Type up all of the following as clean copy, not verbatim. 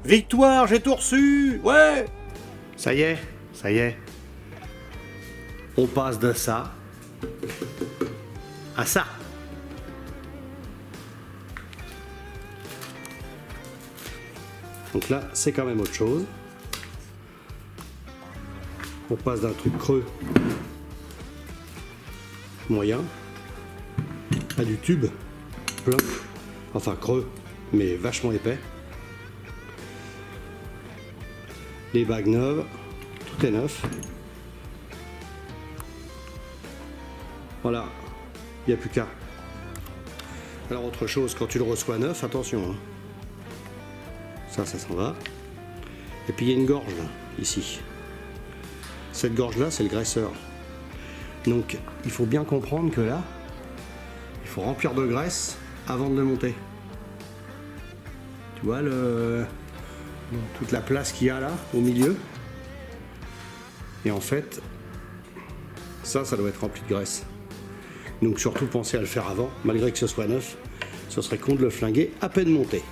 Victoire, j'ai tout reçu. Ouais. Ça y est, ça y est. On passe de ça à ça. Donc là, c'est quand même autre chose. On passe d'un truc creux, moyen, à du tube, plein, enfin creux, mais vachement épais. Les bagues neuves, tout est neuf. Voilà, il n'y a plus qu'à. Alors autre chose, quand tu le reçois neuf, attention. Hein. Ça s'en va. Et puis il y a une gorge là, ici. Cette gorge-là, c'est le graisseur. Donc, il faut bien comprendre que là, il faut remplir de graisse avant de le monter. Tu vois toute la place qu'il y a là, au milieu. Et en fait, ça doit être rempli de graisse. Donc, surtout pensez à le faire avant, malgré que ce soit neuf. Ce serait con de le flinguer à peine monté.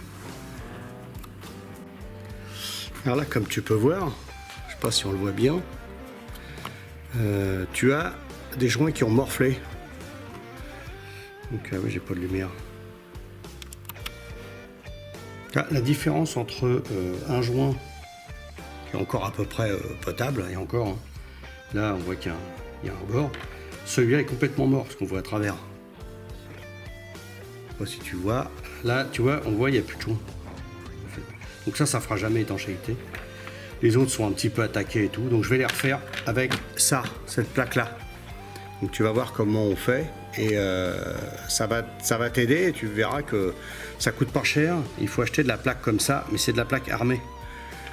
Alors là, comme tu peux voir, je sais pas si on le voit bien, tu as des joints qui ont morflé. Donc oui, j'ai pas de lumière. Là, la différence entre un joint qui est encore à peu près potable, et encore, hein, là on voit qu'il y a un bord, celui-là est complètement mort, parce qu'on voit à travers. Je sais pas si tu vois, là tu vois, on voit il n'y a plus de joint. Donc ça fera jamais étanchéité. Les autres sont un petit peu attaqués et tout, donc je vais les refaire avec ça, cette plaque-là. Donc tu vas voir comment on fait, et ça va t'aider, et tu verras que ça coûte pas cher. Il faut acheter de la plaque comme ça, mais c'est de la plaque armée.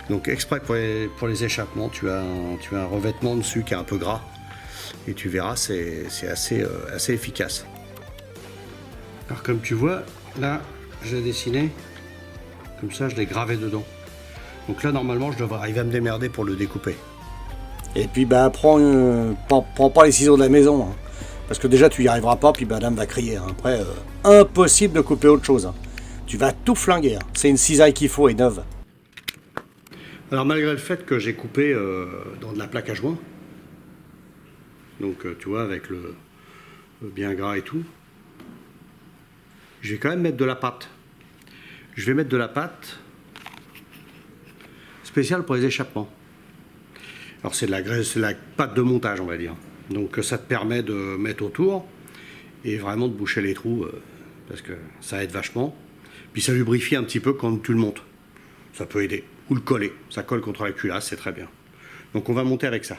Donc exprès pour les échappements, tu as un revêtement dessus qui est un peu gras, et tu verras, c'est assez efficace. Alors comme tu vois, là, j'ai dessiné, comme ça je l'ai gravé dedans. Donc là, normalement, je devrais arriver à me démerder pour le découper. Et puis bah prends pas les ciseaux de la maison, hein. Parce que déjà tu y arriveras pas, puis madame va crier. Hein. Après, impossible de couper autre chose. Hein. Tu vas tout flinguer. Hein. C'est une cisaille qu'il faut et neuve. Alors malgré le fait que j'ai coupé dans de la plaque à joint, donc tu vois avec le bien gras et tout, je vais quand même mettre de la pâte. Je vais mettre de la pâte spéciale pour les échappements. Alors c'est de la graisse, c'est de la pâte de montage on va dire. Donc ça te permet de mettre autour et vraiment de boucher les trous parce que ça aide vachement. Puis ça lubrifie un petit peu quand tu le montes. Ça peut aider. Ou le coller. Ça colle contre la culasse, c'est très bien. Donc on va monter avec ça.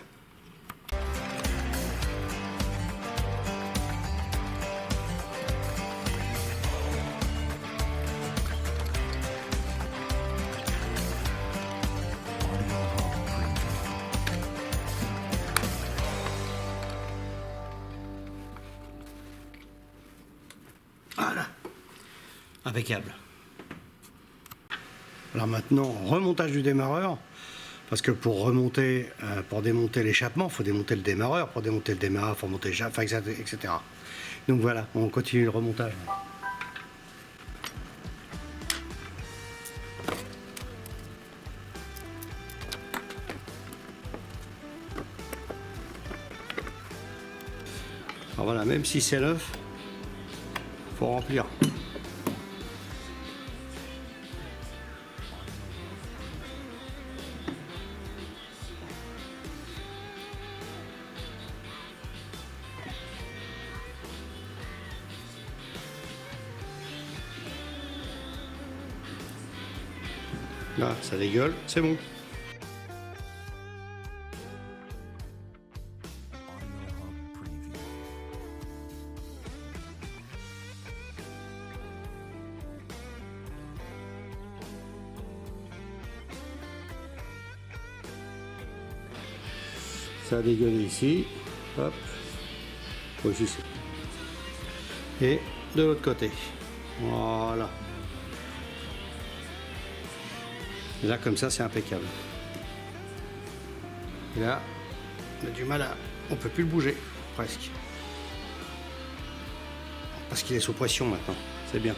Voilà. Impeccable. Alors maintenant, remontage du démarreur. Parce que pour remonter, pour démonter l'échappement, il faut démonter le démarreur. Pour démonter le démarreur, il faut monter le enfin, etc. Donc voilà, on continue le remontage. Alors voilà, même si c'est neuf, faut remplir. Là, ça dégueule, c'est bon. Ça a dégueulé ici, hop, aussi et de l'autre côté, voilà. Et là comme ça c'est impeccable. Et là, on a du mal à, on peut plus le bouger, presque. Parce qu'il est sous pression maintenant, c'est bien.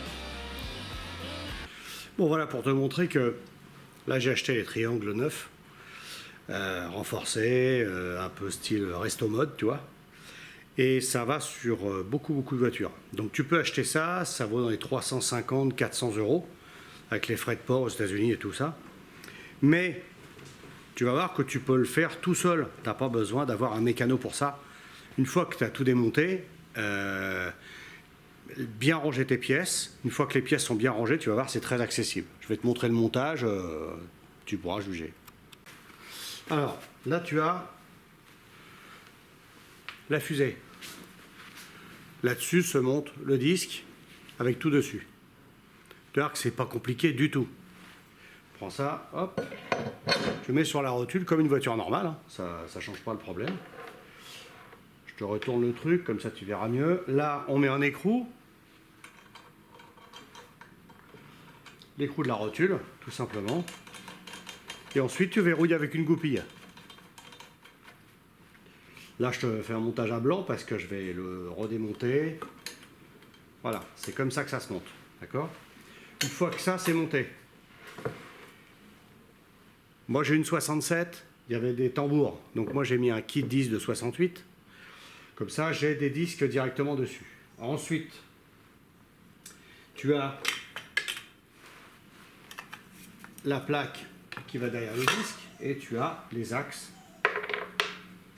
Bon voilà pour te montrer que Là, j'ai acheté les triangles neufs, renforcés, un peu style resto mode, tu vois. Et ça va sur beaucoup de voitures. Donc tu peux acheter ça, ça vaut dans les 350-400 euros, avec les frais de port aux États-Unis et tout ça. Mais tu vas voir que tu peux le faire tout seul. Tu n'as pas besoin d'avoir un mécano pour ça. Une fois que tu as tout démonté, bien ranger tes pièces. Une fois que les pièces sont bien rangées, tu vas voir, c'est très accessible. Je vais te montrer le montage, tu pourras juger. Alors, là tu as la fusée. Là-dessus se monte le disque avec tout dessus. Tu vois que c'est pas compliqué du tout. Prends ça, hop, je mets sur la rotule comme une voiture normale, hein. Ça change pas le problème. Je te retourne le truc, comme ça tu verras mieux. Là, on met un écrou. L'écrou de la rotule, tout simplement. Et ensuite, tu verrouilles avec une goupille. Là, je te fais un montage à blanc parce que je vais le redémonter. Voilà, c'est comme ça que ça se monte. D'accord? Une fois que ça, c'est monté. Moi, j'ai une 67. Il y avait des tambours. Donc, moi, j'ai mis un kit 10 de 68. Comme ça, j'ai des disques directement dessus. Ensuite, tu as la plaque qui va derrière le disque et tu as les axes.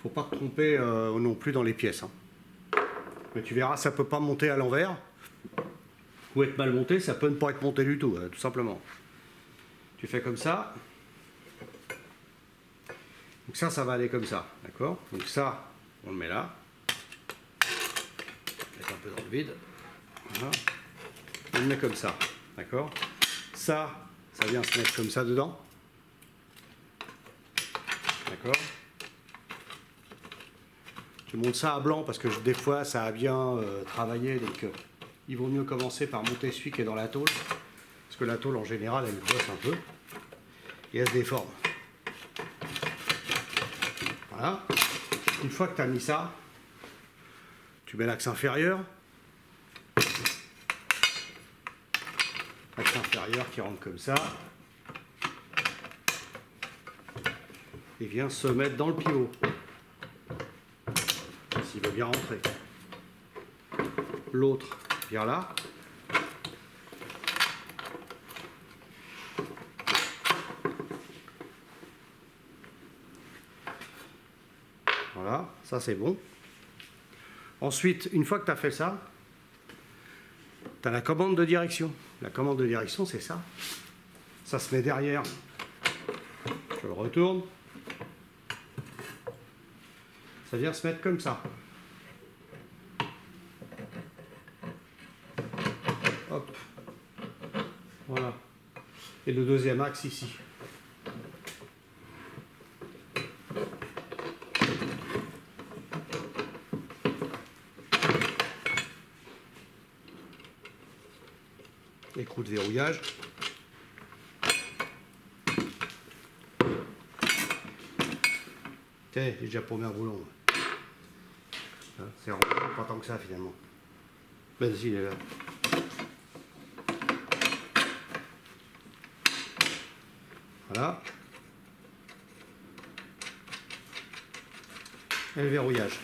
Faut pas te tromper non plus dans les pièces, hein. Mais tu verras, ça peut pas monter à l'envers ou être mal monté, ça peut ne pas être monté du tout, tout simplement. Tu fais comme ça. Donc ça va aller comme ça, d'accord? Donc ça, on le met là. Mettre un peu dans le vide. Voilà. On le met comme ça, d'accord? Ça vient se mettre comme ça dedans. D'accord? Je monte ça à blanc parce que des fois ça a bien travaillé, donc il vaut mieux commencer par monter celui qui est dans la tôle, parce que la tôle en général elle bosse un peu et elle se déforme. Voilà. Une fois que tu as mis ça, tu mets l'axe inférieur. L'axe inférieur qui rentre comme ça. Et vient se mettre dans le pivot. S'il veut bien rentrer. L'autre vient là. Voilà, ça c'est bon. Ensuite, une fois que tu as fait ça, tu as la commande de direction. La commande de direction, c'est ça. Ça se met derrière. Je le retourne. Ça vient se mettre comme ça. Hop. Voilà. Et le deuxième axe ici. Écrou de verrouillage. Tiens, j'ai déjà paumé un boulon. C'est pas tant que ça finalement. Vas-y, il est là. Voilà. Et le verrouillage.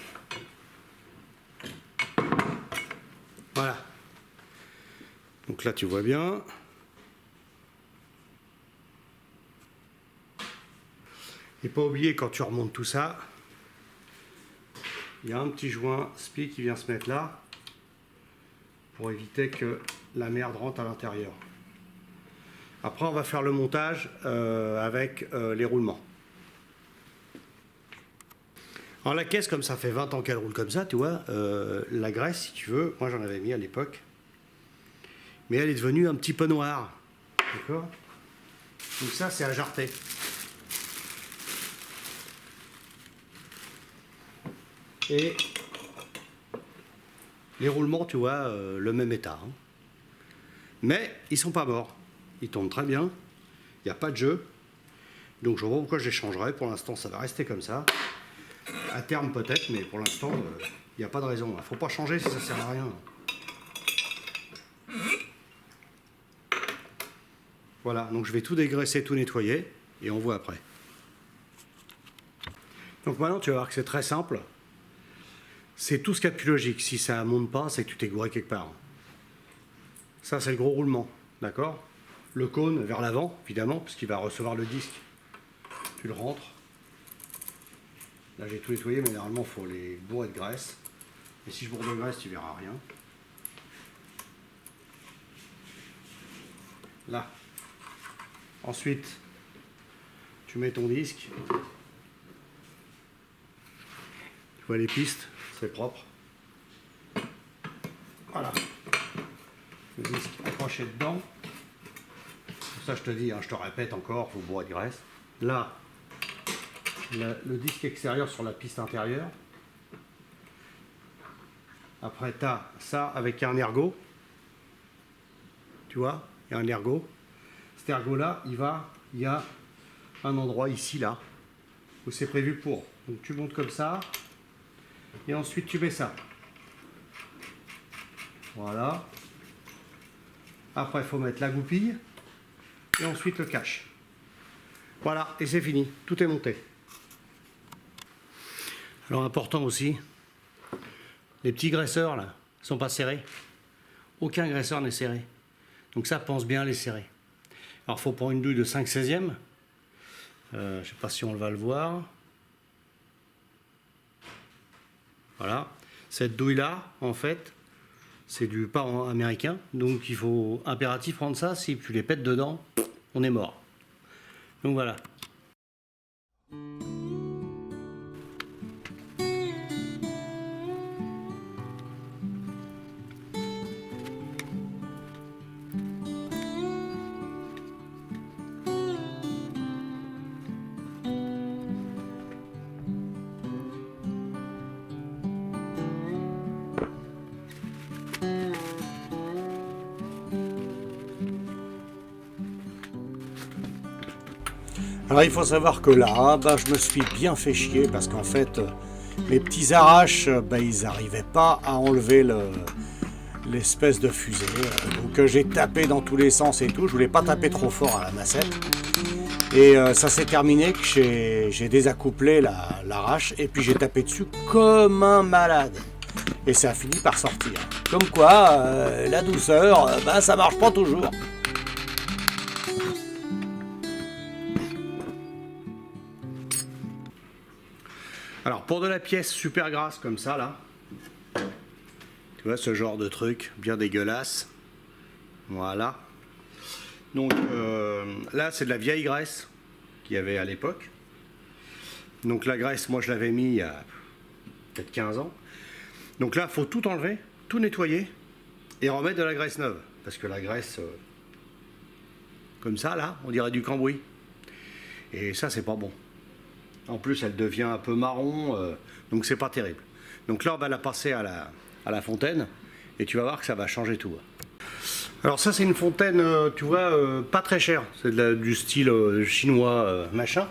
Voilà. Donc là tu vois bien. Et pas oublier quand tu remontes tout ça, il y a un petit joint SPI qui vient se mettre là pour éviter que la merde rentre à l'intérieur. Après on va faire le montage avec les roulements. Alors la caisse, comme ça fait 20 ans qu'elle roule comme ça, tu vois, la graisse si tu veux, moi j'en avais mis à l'époque, mais elle est devenue un petit peu noire. D'accord? Donc ça c'est à jarreter. Et les roulements, tu vois, le même état. Hein. Mais ils sont pas morts. Ils tournent très bien. Il n'y a pas de jeu. Donc je vois pourquoi je les changerai. Pour l'instant, ça va rester comme ça. À terme peut-être, mais pour l'instant, il n'y a pas de raison. Il ne faut pas changer si ça sert à rien. Voilà, donc je vais tout dégraisser, tout nettoyer, et on voit après. Donc maintenant, tu vas voir que c'est très simple. C'est tout ce qu'il y a de plus logique. Si ça ne monte pas, c'est que tu t'es gouré quelque part. Ça, c'est le gros roulement, d'accord? Le cône vers l'avant, évidemment, puisqu'il va recevoir le disque. Tu le rentres. Là, j'ai tout nettoyé, mais normalement, il faut les bourrer de graisse. Et si je bourre de graisse, tu verras rien. Là. Ensuite, tu mets ton disque. Tu vois les pistes, c'est propre. Voilà. Le disque accroché dedans. Ça, je te dis, hein, je te répète encore, il faut bourrer de graisse. Là, le disque extérieur sur la piste intérieure. Après, tu as ça avec un ergot. Tu vois, il y a un ergot. Cet ergot-là, il y a un endroit ici, là, où c'est prévu pour. Donc, tu montes comme ça. Et ensuite, tu mets ça. Voilà. Après, il faut mettre la goupille. Et ensuite, le cache. Voilà, et c'est fini. Tout est monté. Alors, important aussi, les petits graisseurs, là, ne sont pas serrés. Aucun graisseur n'est serré. Donc ça, pense bien à les serrer. Alors, il faut prendre une douille de 5/16e. Je ne sais pas si on va le voir. Voilà. Cette douille-là, en fait, c'est du pain américain. Donc, il faut impératif prendre ça. Si tu les pètes dedans, on est mort. Donc, voilà. Alors il faut savoir que là, je me suis bien fait chier parce qu'en fait, mes petits arraches, ils n'arrivaient pas à enlever l'espèce de fusée. Donc j'ai tapé dans tous les sens et tout. Je voulais pas taper trop fort à la massette. Et ça s'est terminé que j'ai désaccouplé l'arrache et puis j'ai tapé dessus comme un malade. Et ça a fini par sortir. Comme quoi, la douceur, ça marche pas toujours. Alors, pour de la pièce super grasse comme ça, là, tu vois, ce genre de truc bien dégueulasse. Voilà. Donc, là, c'est de la vieille graisse qu'il y avait à l'époque. Donc, la graisse, moi, je l'avais mis il y a peut-être 15 ans. Donc là, il faut tout enlever, tout nettoyer et remettre de la graisse neuve. Parce que la graisse, comme ça, là, on dirait du cambouis. Et ça, c'est pas bon. En plus, elle devient un peu marron, donc c'est pas terrible. Donc là, on va la passer à la fontaine, et tu vas voir que ça va changer tout. Alors ça, c'est une fontaine, tu vois, pas très chère. C'est du style chinois, machin.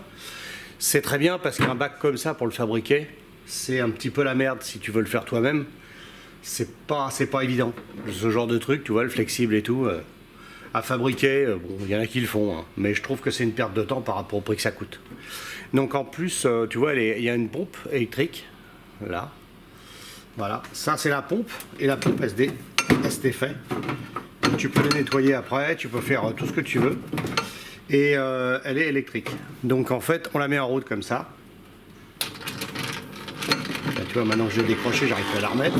C'est très bien, parce qu'un bac comme ça, pour le fabriquer, c'est un petit peu la merde si tu veux le faire toi-même. C'est pas évident. Ce genre de truc, tu vois, le flexible et tout, à fabriquer, bon, il y en a qui le font, hein, mais je trouve que c'est une perte de temps par rapport au prix que ça coûte. Donc en plus, tu vois, il y a une pompe électrique, là. Voilà, ça c'est la pompe, et la pompe elle se défait. Tu peux les nettoyer après, tu peux faire tout ce que tu veux. Et elle est électrique. Donc en fait, on la met en route comme ça. Là, tu vois, maintenant que je l'ai décroché, j'arrive à la remettre.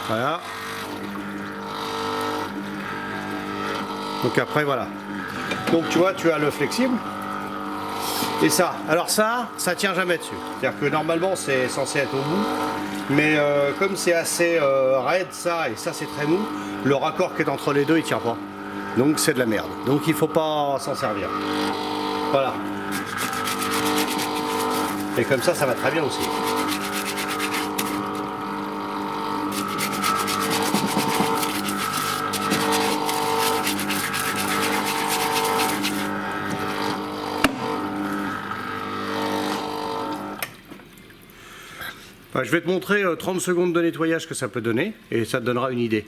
Voilà. Donc après, voilà. Donc tu vois, tu as le flexible. Et ça, alors ça tient jamais dessus. C'est-à-dire que normalement c'est censé être au bout, mais comme c'est assez raide ça, et ça c'est très mou, le raccord qui est entre les deux il tient pas. Donc c'est de la merde. Donc il faut pas s'en servir. Voilà. Et comme ça va très bien aussi. Je vais te montrer 30 secondes de nettoyage que ça peut donner et ça te donnera une idée.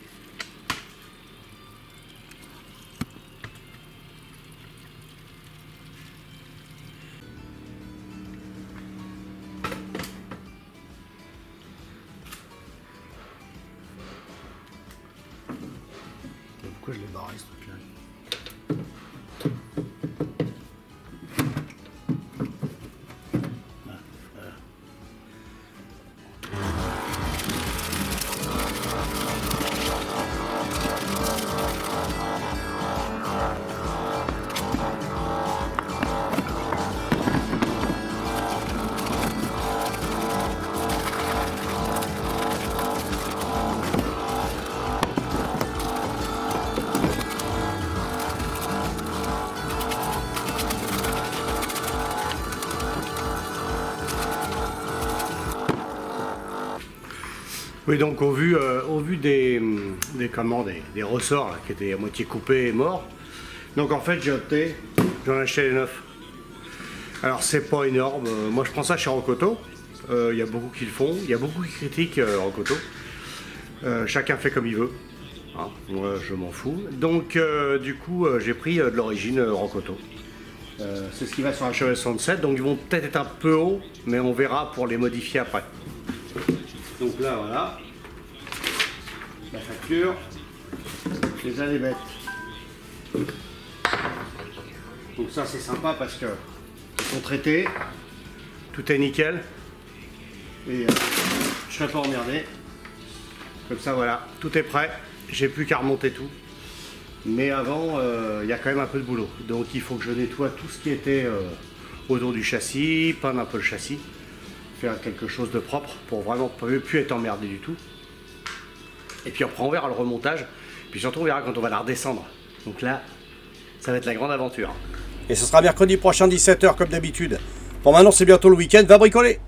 pourquoi je l'ai barré ce truc-là. Oui, donc au vu des ressorts là, qui étaient à moitié coupés et morts, donc en fait j'ai opté, j'en ai acheté les neufs. Alors c'est pas énorme, moi je prends ça chez Rocoto, il y a beaucoup qui le font, il y a beaucoup qui critiquent Rocoto. Chacun fait comme il veut, hein, moi je m'en fous. Donc du coup j'ai pris de l'origine Rocoto. C'est ce qui va sur un Chevrolet 67, donc ils vont peut-être être un peu hauts, mais on verra pour les modifier après. Donc là, voilà, la facture, les allébettes. Donc ça, c'est sympa parce que ils sont traités, tout est nickel, et je serai pas emmerdé. Comme ça, voilà, tout est prêt, j'ai plus qu'à remonter tout. Mais avant, il y a quand même un peu de boulot. Donc il faut que je nettoie tout ce qui était autour du châssis, peindre un peu le châssis. Faire quelque chose de propre pour vraiment plus être emmerdé du tout. Et puis après on verra le remontage, puis surtout on verra quand on va la redescendre. Donc là, ça va être la grande aventure. Et ce sera mercredi prochain 17h comme d'habitude. Bon maintenant c'est bientôt le week-end, va bricoler.